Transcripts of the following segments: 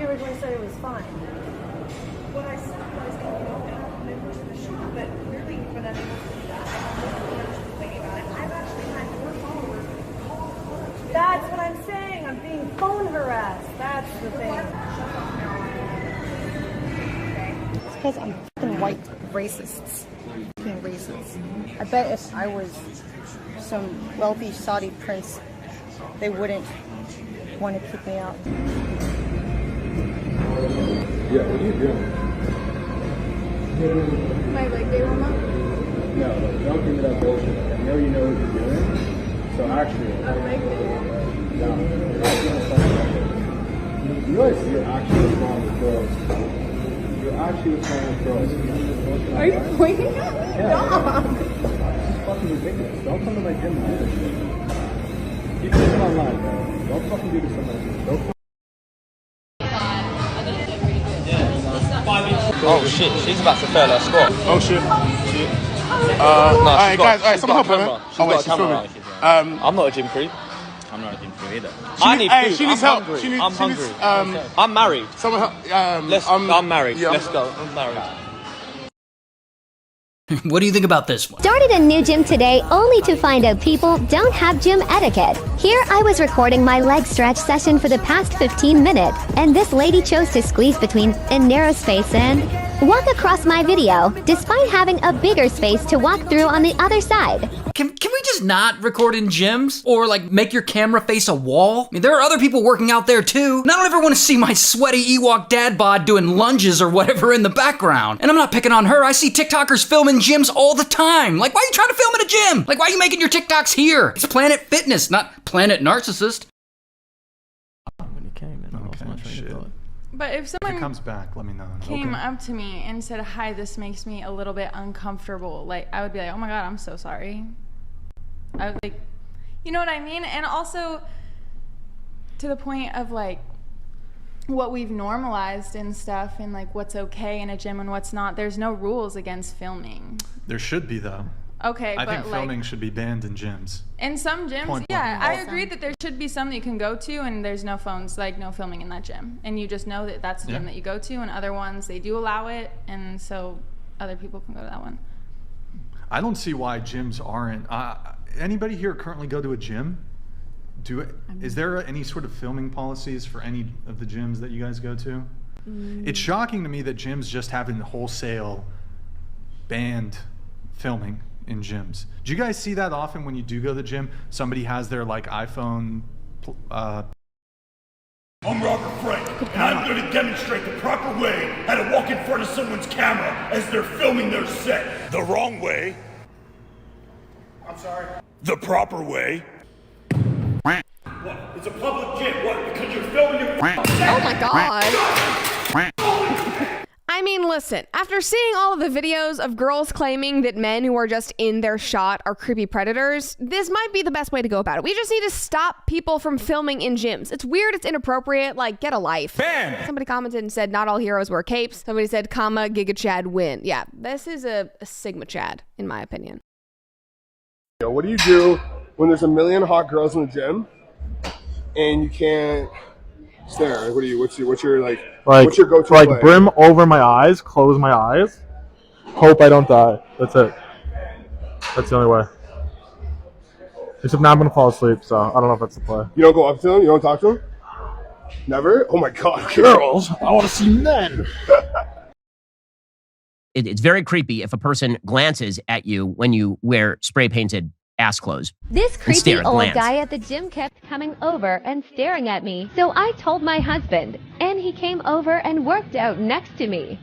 you originally said it was fine. What I said was that you don't have members in the shop, but clearly you've been unable to do that. I have no members complaining about it. I've actually had more followers call the club. That's what I'm saying. I'm being phone harassed. That's the thing. It's because I'm fucking white racists. Being racist. I bet if I was some wealthy Saudi prince, they wouldn't want to kick me out. Yeah, what are you doing? My leg day warm up? No, don't give me that bullshit. I know you know what you're doing. So actually, A leg day? no, you're not doing something. You realize you're actually what's wrong with girls. You're actually what's wrong with girls. Are you pointing at me? Yeah. Stop! This is fucking ridiculous. Don't come to my gym and do this shit. Keep this online, bro. Don't fucking do this to my gym. Don't Oh shit, she's about to fail her squat. Oh shit. No, Alright guys, alright, someone help her. Oh wait, she's filming. I'm not a gym creep. I'm not a gym creep either. I need food. She needs I'm help. hungry. I'm hungry. Needs, I'm married. someone help. I'm married. Yeah, Let's go. I'm married. What do you think about this one? Started a new gym today only to find out people don't have gym etiquette. Here I was recording my leg stretch session for the past 15 minutes, and this lady chose to squeeze between a narrow space and walk across my video, despite having a bigger space to walk through on the other side. Can we just not record in gyms? Or like make your camera face a wall? I mean, there are other people working out there too. And I don't ever want to see my sweaty Ewok dad bod doing lunges or whatever in the background. And I'm not picking on her. I see TikTokers filming gyms all the time. Like, why are you trying to film in a gym? Like, why are you making your TikToks here? It's Planet Fitness, not Planet Narcissist. When he came in, I lost my train of thought. But if If someone it comes back, let me know. came up to me and said, "Hi, this makes me a little bit uncomfortable," like I would be like, "Oh my god, I'm so sorry." I would like, you know what I mean? And also to the point of like what we've normalized and stuff, and like what's okay in a gym and what's not. There's no rules against filming. There should be though. Okay, I but think filming should be banned in gyms. in some gyms, Point yeah, blank. I agree that there should be some that you can go to and there's no phones, like no filming in that gym. And you just know that that's the gym Yeah. that you go to, and other ones, they do allow it, and so other people can go to that one. I don't see why gyms aren't. Anybody here currently go to a gym? Is there any sort of filming policies for any of the gyms that you guys go to? It's shocking to me that gyms just haven't wholesale banned filming in gyms. Do you guys see that often when you do go to the gym? Somebody has their like iPhone. I'm Robert Frank, and I'm going to demonstrate the proper way how to walk in front of someone's camera as they're filming their set. The wrong way. I'm sorry. The proper way. What? It's a public gym. What? Because you're filming your set. Oh my god. I mean, listen, after seeing all of the videos of girls claiming that men who are just in their shot are creepy predators, this might be the best way to go about it. We just need to stop people from filming in gyms. It's weird, it's inappropriate, like, get a life. Ban! Somebody commented and said, not all heroes wear capes. Somebody said, comma, Giga Chad win. Yeah, this is a Sigma Chad, in my opinion. Yo, what do you do when there's a million hot girls in the gym and you can't stare? Like, what's your what's your go-to play? brim over my eyes, close my eyes, hope I don't die. That's it. That's the only way. Except now I'm gonna fall asleep, so I don't know if that's the play. You don't go up to them? You don't talk to them? Never? Oh my god. Girls, I want to see men. It's very creepy if a person glances at you when you wear spray painted ass clothes. This creepy stare, old glance. guy at the gym kept coming over and staring at me, so I told my husband, and he came over and worked out next to me.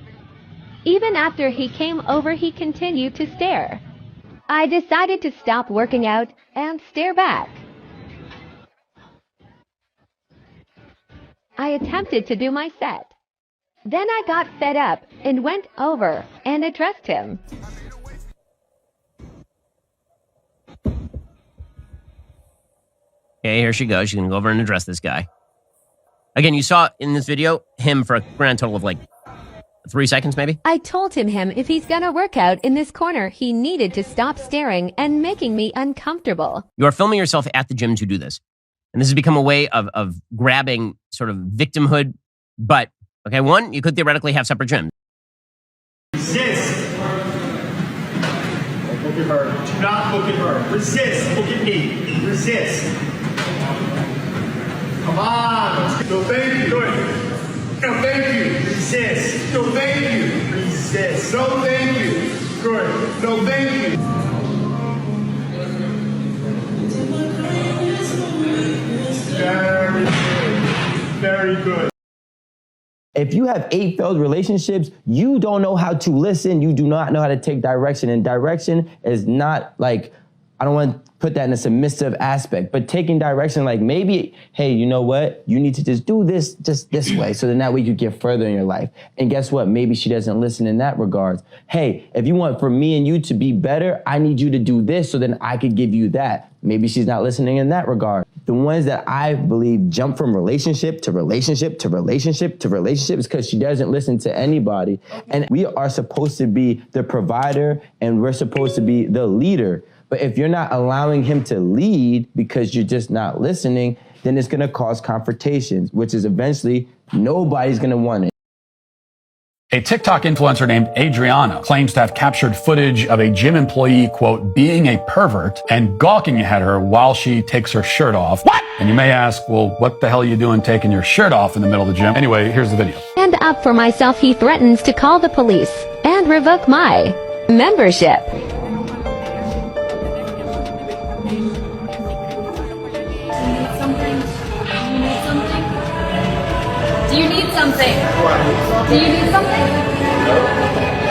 Even after he came over, he continued to stare. I decided to stop working out and stare back. I attempted to do my set. Then I got fed up and went over and addressed him. Okay, here she goes. She's going to go over and address this guy. Again, you saw in this video him for a grand total of like 3 seconds, maybe? I told him if he's gonna work out in this corner, he needed to stop staring and making me uncomfortable. You are filming yourself at the gym to do this. And this has become a way of grabbing sort of victimhood But, okay, one, you could theoretically have separate gyms. Resist. Don't look at her. Do not look at her. Resist. Look at me. Resist. Come on. No, thank you. Good. No, thank you. Resist. No, thank you. Resist. No, thank you. Good. No, thank you. Very good. Very good. If you have 8 failed relationships, you don't know how to listen. You do not know how to take direction. And direction is not like, I don't want to put that in a submissive aspect, but taking direction, like maybe, hey, you know what? You need to just do this just this way. So then that way you get further in your life. And guess what? Maybe she doesn't listen in that regard. Hey, if you want for me and you to be better, I need you to do this so then I could give you that. Maybe she's not listening in that regard. The ones that I believe jump from relationship to relationship to relationship to relationship is because she doesn't listen to anybody. And we are supposed to be the provider and we're supposed to be the leader. But if you're not allowing him to lead because you're just not listening, then it's gonna cause confrontations, which is eventually nobody's gonna want it. A TikTok influencer named Adriana claims to have captured footage of a gym employee, quote, being a pervert and gawking at her while she takes her shirt off. What? And you may ask, well, what the hell are you doing taking your shirt off in the middle of the gym? Anyway, here's the video. And up for myself, he threatens to call the police and revoke my membership. Do you need something? Do you need something?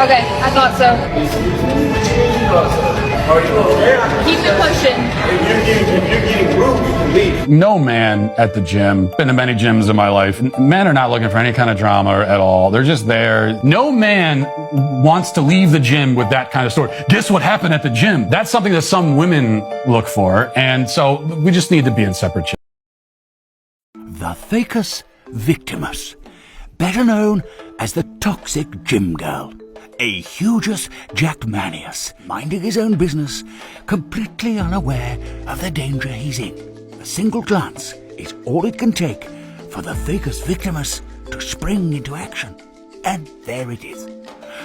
Okay, I thought so. Keep it pushing. If you're getting rude, you can leave. No man at the gym, been to many gyms in my life, men are not looking for any kind of drama at all. They're just there. No man wants to leave the gym with that kind of story. Guess what happened at the gym? That's something that some women look for. And so we just need to be in separate gyms. The Thecus Victimus, better known as the toxic gym girl. A hugeus Jackmanius, minding his own business, completely unaware of the danger he's in. A single glance is all it can take for the Thecus Victimus to spring into action. And there it is.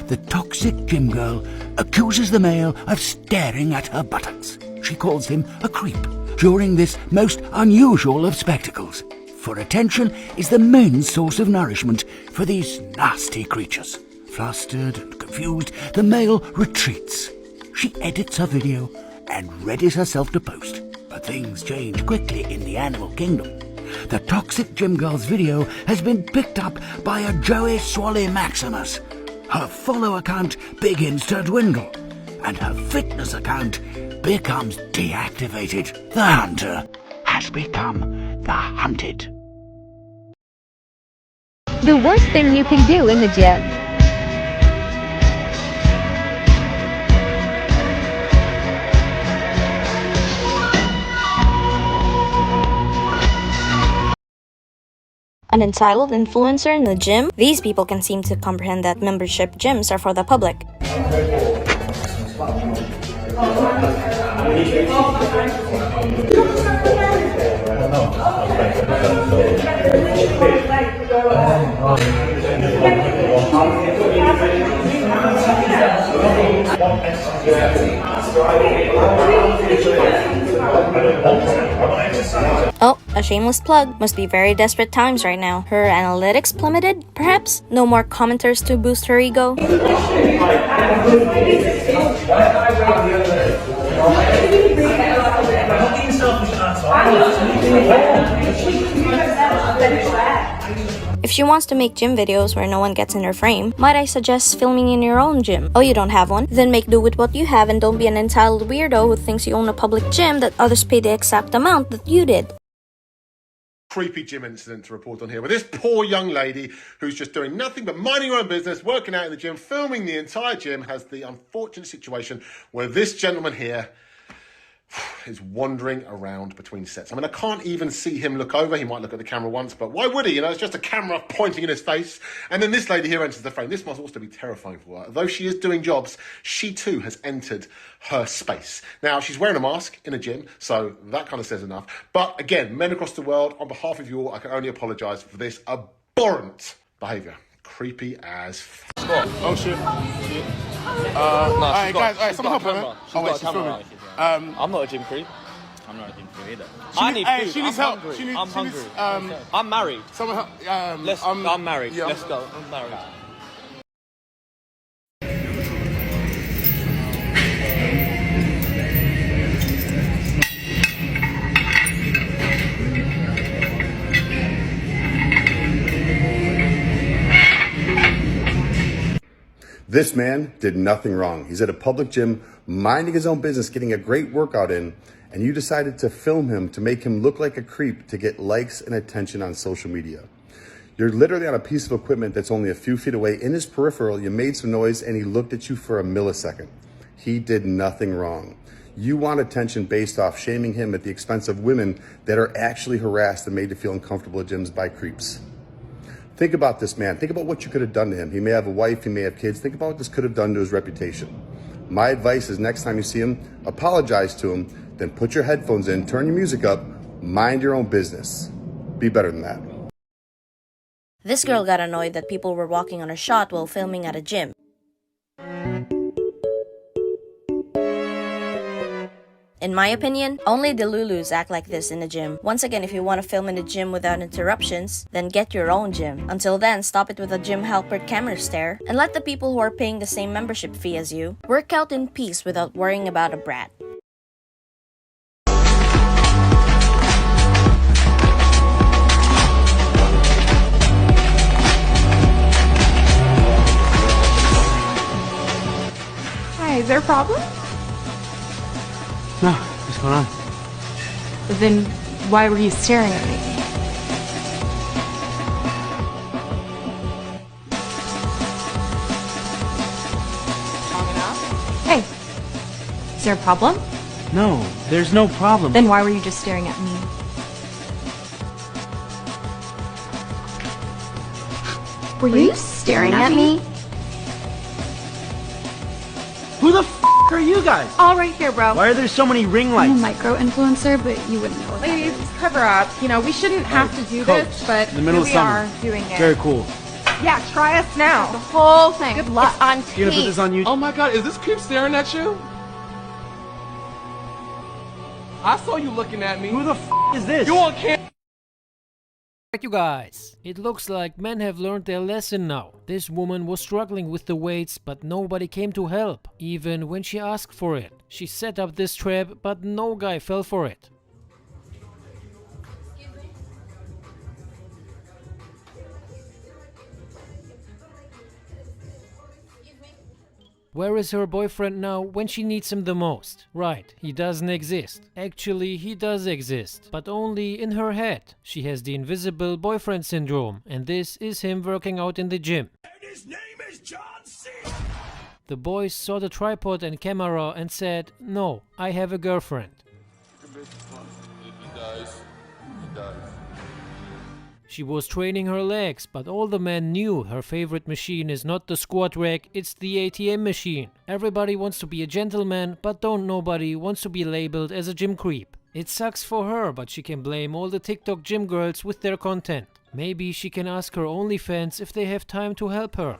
The toxic gym girl accuses the male of staring at her buttocks. She calls him a creep during this most unusual of spectacles. For attention is the main source of nourishment for these nasty creatures. Flustered and confused, the male retreats. She edits her video and readies herself to post. But things change quickly in the animal kingdom. The toxic gym girl's video has been picked up by a Joey Swally Maximus. Her follower count begins to dwindle, and her fitness account becomes deactivated. The hunter has become the hunted. The worst thing you can do in the gym. An entitled influencer in the gym? These people can seem to comprehend that membership gyms are for the public. Oh, a shameless plug. Must be very desperate times right now. Her analytics plummeted, perhaps? No more commenters to boost her ego? If she wants to make gym videos where no one gets in her frame, might I suggest filming in your own gym? Oh, you don't have one? Then make do with what you have and don't be an entitled weirdo who thinks you own a public gym that others pay the exact amount that you did. Creepy gym incident to report on here with this poor young lady who's just doing nothing but minding her own business, working out in the gym, filming the entire gym, has the unfortunate situation where this gentleman here is wandering around between sets. I mean, I can't even see him look over. He might look at the camera once, but why would he? You know, it's just a camera pointing in his face. And then this lady here enters the frame. This must also be terrifying for her. Though she is doing jobs, she too has entered her space. Now, she's wearing a mask in a gym, so that kind of says enough. But again, men across the world, on behalf of you all, I can only apologise for this abhorrent behaviour. Creepy as Oh shit. Alright, guys, alright, someone help her, man. Oh wait, she's filming. I'm not a gym creep. I'm not a gym creep either. I need food. She needs I'm help. hungry. She needs, I'm she hungry. needs, I'm married. Someone help. I'm married. Yeah, Let's go. I'm married. This man did nothing wrong. He's at a public gym, minding his own business, getting a great workout in, and you decided to film him to make him look like a creep to get likes and attention on social media. You're literally on a piece of equipment that's only a few feet away. In his peripheral, you made some noise and he looked at you for a millisecond. He did nothing wrong. You want attention based off shaming him at the expense of women that are actually harassed and made to feel uncomfortable at gyms by creeps. Think about this man. Think about what you could have done to him. He may have a wife, he may have kids. Think about what this could have done to his reputation. My advice is next time you see him, apologize to him, then put your headphones in, turn your music up, mind your own business. Be better than that. This girl got annoyed that people were walking on her shot while filming at a gym. In my opinion, only the Lulus act like this in the gym. Once again, if you want to film in the gym without interruptions, then get your own gym. Until then, stop it with a gym helper camera stare, and let the people who are paying the same membership fee as you work out in peace without worrying about a brat. Hi, is there a problem? No, what's going on? Then why were you staring at me? Hey, is there a problem? No, there's no problem. Then why were you just staring at me? Were you staring at me? Who the f are you guys? All right here, bro. Why are there so many ring lights? I'm a micro-influencer, but you wouldn't know. Ladies, cover up. You know, we shouldn't have to do this, but in the middle here of we summer. are doing it. Very cool. Yeah, try us now. The whole thing. Good luck. It's on You're gonna put this on YouTube? Oh my god, is this creep staring at you? I saw you looking at me. Who the f is this? You on camera? Thank you guys. It looks like men have learned their lesson now. This woman was struggling with the weights, but nobody came to help, even when she asked for it. She set up this trap, but no guy fell for it. Where is her boyfriend now when she needs him the most? Right, he doesn't exist. Actually, he does exist, but only in her head. She has the invisible boyfriend syndrome, and this is him working out in the gym. And his name is John C. The boys saw the tripod and camera and said, "No, I have a girlfriend." She was training her legs, but all the men knew her favorite machine is not the squat rack, it's the ATM machine. Everybody wants to be a gentleman, but don't nobody wants to be labeled as a gym creep. It sucks for her, but she can blame all the TikTok gym girls with their content. Maybe she can ask her OnlyFans if they have time to help her.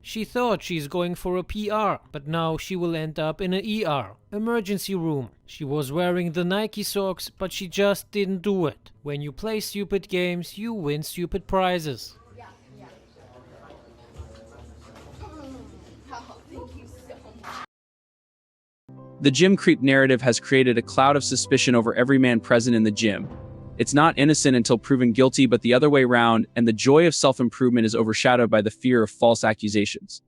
She thought she's going for a PR, but now she will end up in an ER, emergency room. She was wearing the Nike socks, but she just didn't do it. When you play stupid games, you win stupid prizes. The gym creep narrative has created a cloud of suspicion over every man present in the gym. It's not innocent until proven guilty, but the other way around, and the joy of self-improvement is overshadowed by the fear of false accusations.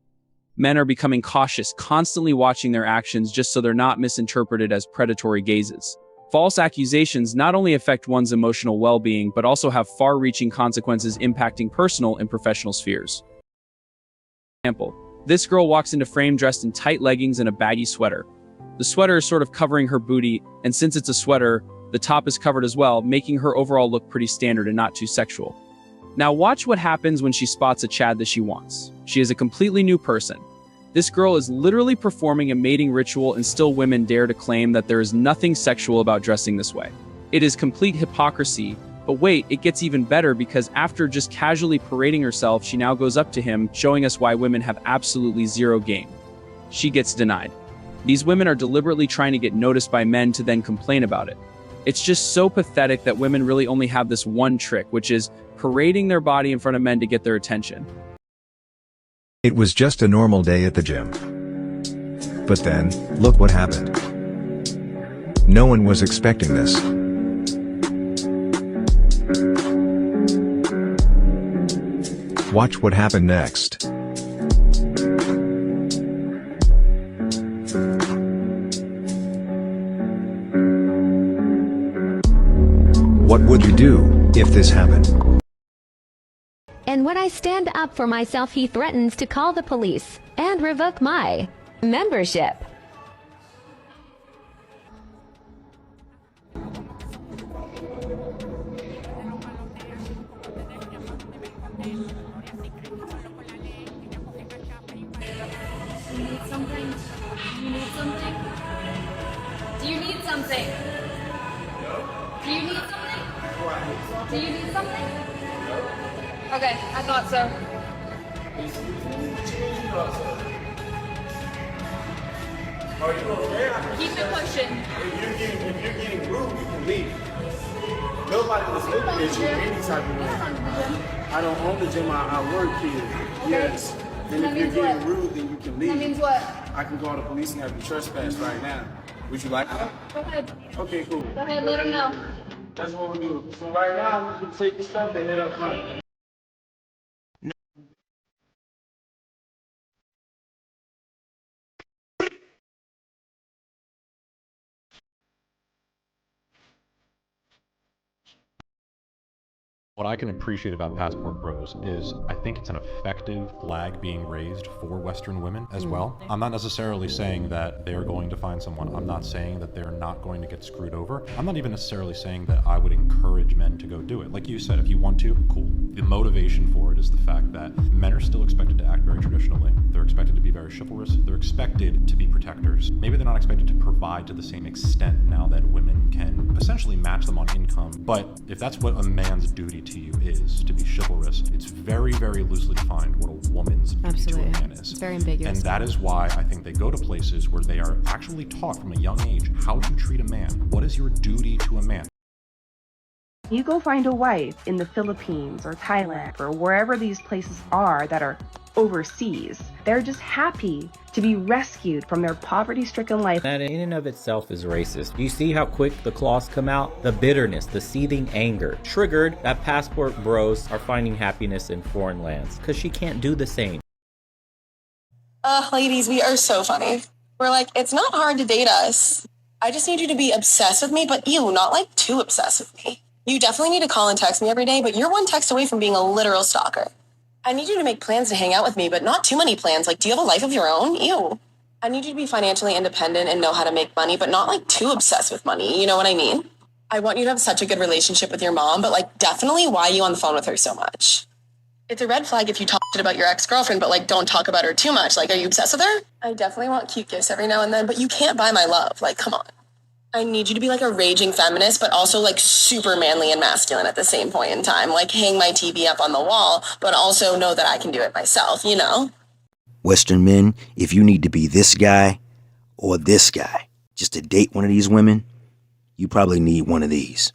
Men are becoming cautious, constantly watching their actions just so they're not misinterpreted as predatory gazes. False accusations not only affect one's emotional well-being, but also have far-reaching consequences impacting personal and professional spheres. For example, this girl walks into frame dressed in tight leggings and a baggy sweater. The sweater is sort of covering her booty, and since it's a sweater, the top is covered as well, making her overall look pretty standard and not too sexual. Now watch what happens when she spots a Chad that she wants. She is a completely new person. This girl is literally performing a mating ritual, and still women dare to claim that there is nothing sexual about dressing this way. It is complete hypocrisy, But wait, it gets even better because after just casually parading herself, she now goes up to him, showing us why women have absolutely zero game. She gets denied. These women are deliberately trying to get noticed by men to then complain about it. It's just so pathetic that women really only have this one trick, which is parading their body in front of men to get their attention. It was just a normal day at the gym. But then, look what happened. No one was expecting this. Watch what happened next. What would you do if this happened? And when I stand up for myself, he threatens to call the police and revoke my membership. You need something? You need something? Do you need something? Do you need something? Do you need something? Okay, I thought so. Keep it pushing. If you're getting rude, you can leave. Nobody was looking at you any type of way. I don't own the gym, I work here. Yes. Then if you're getting rude, then you can leave. That means what? I can call the police and have you trespass right now. Would you like that? Go ahead. Okay, cool. Go ahead, let him know. That's what we do. So right now, we can take the stuff and head up front. What I can appreciate about Passport Bros is I think it's an effective flag being raised for Western women as well. I'm not necessarily saying that they're going to find someone. I'm not saying that they're not going to get screwed over. I'm not even necessarily saying that I would encourage men to go do it. Like you said, if you want to, cool. The motivation for it is the fact that men are still expected to act very traditionally. They're expected to be very chivalrous. They're expected to be protectors. Maybe they're not expected to provide to the same extent now that women can essentially match them on income. But if that's what a man's duty to you is, to be chivalrous, it's very, very loosely defined what a woman's duty to a man is. It's very ambiguous. And that is why I think they go to places where they are actually taught from a young age how to treat a man. What is your duty to a man? You go find a wife in the Philippines or Thailand or wherever these places are that are overseas. They're just happy to be rescued from their poverty-stricken life. That in and of itself is racist. You see how quick the claws come out? The bitterness, the seething anger, triggered that Passport Bros are finding happiness in foreign lands because she can't do the same. Ladies, we are so funny. We're like, it's not hard to date us. I just need you to be obsessed with me, but you, not like too obsessed with me. You definitely need to call and text me every day, but you're one text away from being a literal stalker. I need you to make plans to hang out with me, but not too many plans. Like, do you have a life of your own? Ew. I need you to be financially independent and know how to make money, but not like too obsessed with money. You know what I mean? I want you to have such a good relationship with your mom, but like definitely why are you on the phone with her so much? It's a red flag if you talk shit about your ex-girlfriend, but like don't talk about her too much. Like, are you obsessed with her? I definitely want cute gifts every now and then, but you can't buy my love. Like, come on. I need you to be like a raging feminist, but also like super manly and masculine at the same point in time. Like hang my TV up on the wall, but also know that I can do it myself, you know? Western men, if you need to be this guy or this guy just to date one of these women, you probably need one of these.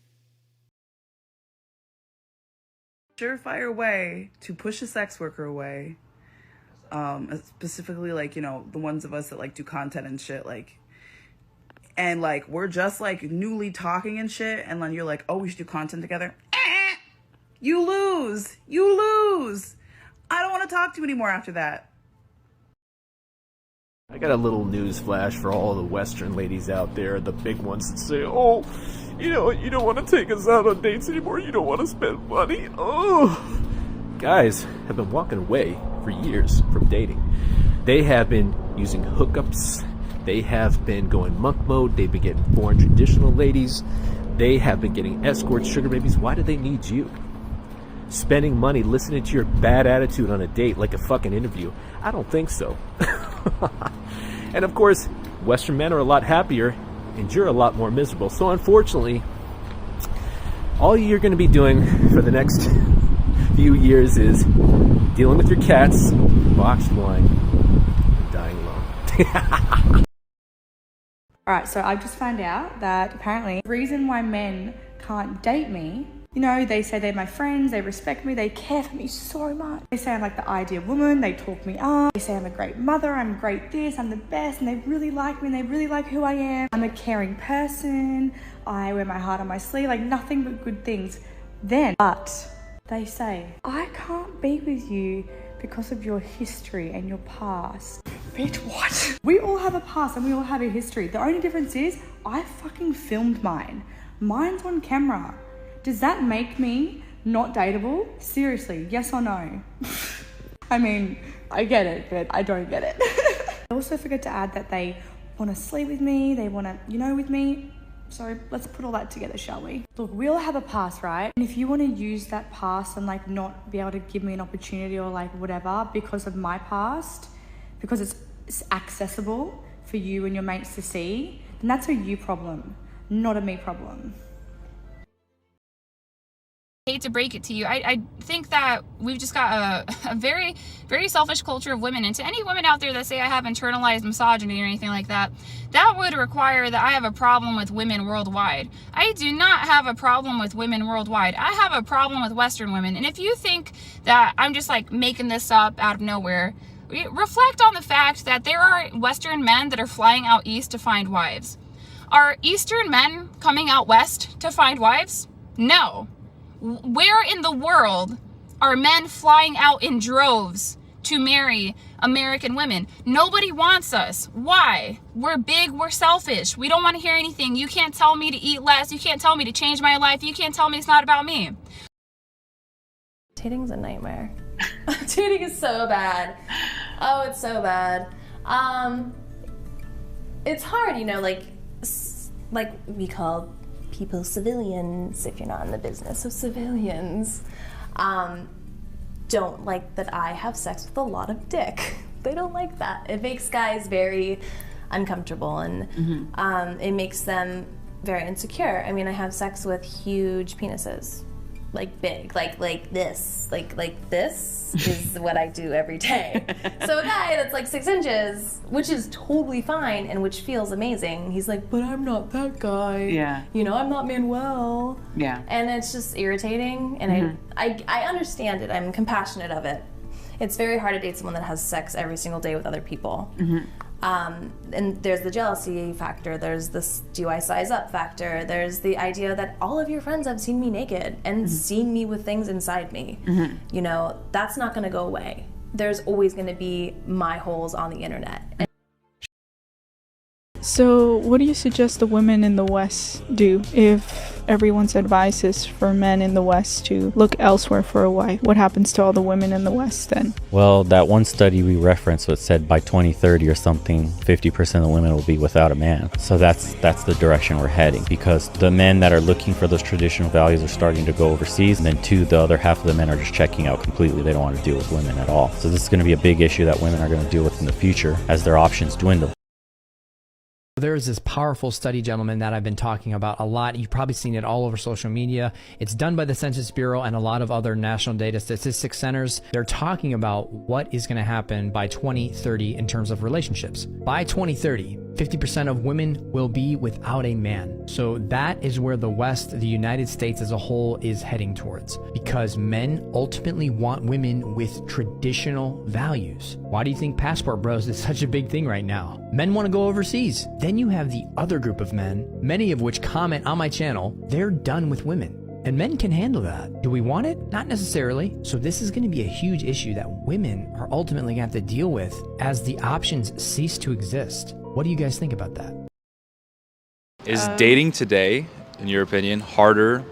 Surefire way to push a sex worker away, specifically like, you know, the ones of us that like do content and shit, like, and like we're just like newly talking and shit, and then you're like, oh, we should do content together. You lose. I don't want to talk to you anymore after that. I got a little news flash for all the Western ladies out there, the big ones that say, oh, you know, you don't want to take us out on dates anymore, you don't want to spend money. Oh, guys have been walking away for years from dating. They have been using hookups. They have been going monk mode. They've been getting foreign traditional ladies. They have been getting escorts, sugar babies. Why do they need you? Spending money, listening to your bad attitude on a date like a fucking interview. I don't think so. And of course, Western men are a lot happier and you're a lot more miserable. So unfortunately, all you're going to be doing for the next few years is dealing with your cats, boxed wine, and dying alone. Alright, so I've just found out that apparently the reason why men can't date me, you know, they say they're my friends, they respect me, they care for me so much. They say I'm like the ideal woman, they talk me up, they say I'm a great mother, I'm great this, I'm the best, and they really like me and they really like who I am. I'm a caring person, I wear my heart on my sleeve, like nothing but good things. But they say, I can't be with you because of your history and your past. Bitch, what? We all have a past and we all have a history. The only difference is I fucking filmed mine. Mine's on camera. Does that make me not dateable? Seriously, yes or no? I mean, I get it, but I don't get it. I also forgot to add that they want to sleep with me, they want to, you know, with me. So let's put all that together, shall we? Look, we all have a past, right? And if you want to use that past and like not be able to give me an opportunity or like whatever because of my past, because it's accessible for you and your mates to see, then that's a you problem, not a me problem. I hate to break it to you, I think that we've just got a very, very selfish culture of women. And to any women out there that say I have internalized misogyny or anything like that, that would require that I have a problem with women worldwide. I do not have a problem with women worldwide. I have a problem with Western women. And if you think that I'm just like making this up out of nowhere, reflect on the fact that there are Western men that are flying out east to find wives. Are Eastern men coming out west to find wives? No. Where in the world are men flying out in droves to marry American women? Nobody wants us. Why? We're big, we're selfish. We don't want to hear anything. You can't tell me to eat less. You can't tell me to change my life. You can't tell me it's not about me. Dating's a nightmare. Dating is so bad. Oh, it's so bad. It's hard, you know, like we call people civilians if you're not in the business of civilians. Don't like that I have sex with a lot of dick. They don't like that. It makes guys very uncomfortable and it makes them very insecure. I mean, I have sex with huge penises. Like big, like this is what I do every day. So a guy that's like 6 inches, which is totally fine and which feels amazing, he's like, but I'm not that guy. Yeah. You know, I'm not Manuel. Yeah. And it's just irritating, and I understand it. I'm compassionate of it. It's very hard to date someone that has sex every single day with other people. And there's the jealousy factor, there's this do I size up factor, there's the idea that all of your friends have seen me naked and seen me with things inside me. You know, that's not gonna go away. There's always gonna be my holes on the internet. So what do you suggest the women in the West do if everyone's advice is for men in the West to look elsewhere for a wife? What happens to all the women in the West then? Well, that one study we referenced that said by 2030 or something, 50% of the women will be without a man. So that's the direction we're heading, because the men that are looking for those traditional values are starting to go overseas, and then the other half of the men are just checking out completely. They don't want to deal with women at all. So this is going to be a big issue that women are going to deal with in the future as their options dwindle. There's this powerful study, gentlemen, that I've been talking about a lot. You've probably seen it all over social media. It's done by the Census Bureau and a lot of other national data statistics centers. They're talking about what is going to happen by 2030 in terms of relationships. By 2030, 50% of women will be without a man. So that is where the West, the United States as a whole, is heading towards, because men ultimately want women with traditional values. Why do you think Passport Bros is such a big thing right now? Men want to go overseas. Then you have the other group of men, many of which comment on my channel, they're done with women. And men can handle that. Do we want it? Not necessarily. So this is going to be a huge issue that women are ultimately going to have to deal with as the options cease to exist. What do you guys think about that? Is dating today, in your opinion, harder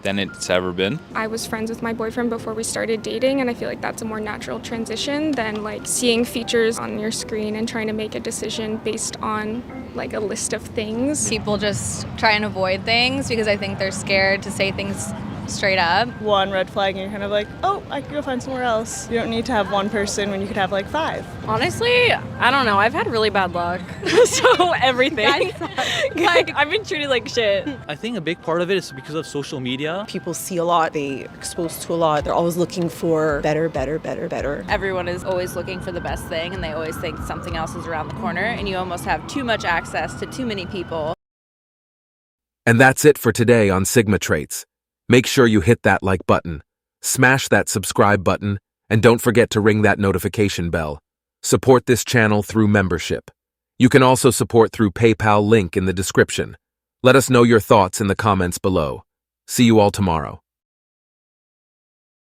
than it's ever been? I was friends with my boyfriend before we started dating, and I feel like that's a more natural transition than like seeing features on your screen and trying to make a decision based on like a list of things. People just try and avoid things because I think they're scared to say things straight up. One red flag and you're kind of like, oh, I could go find somewhere else. You don't need to have one person when you could have like 5. Honestly, I don't know. I've had really bad luck. So everything. Like, I've been treated like shit. I think a big part of it is because of social media. People see a lot, they exposed to a lot. They're always looking for better. Everyone is always looking for the best thing, and they always think something else is around the corner, and you almost have too much access to too many people. And that's it for today on Sigma Traits. Make sure you hit that like button, smash that subscribe button, and don't forget to ring that notification bell. Support this channel through membership. You can also support through PayPal, link in the description. Let us know your thoughts in the comments below. See you all tomorrow.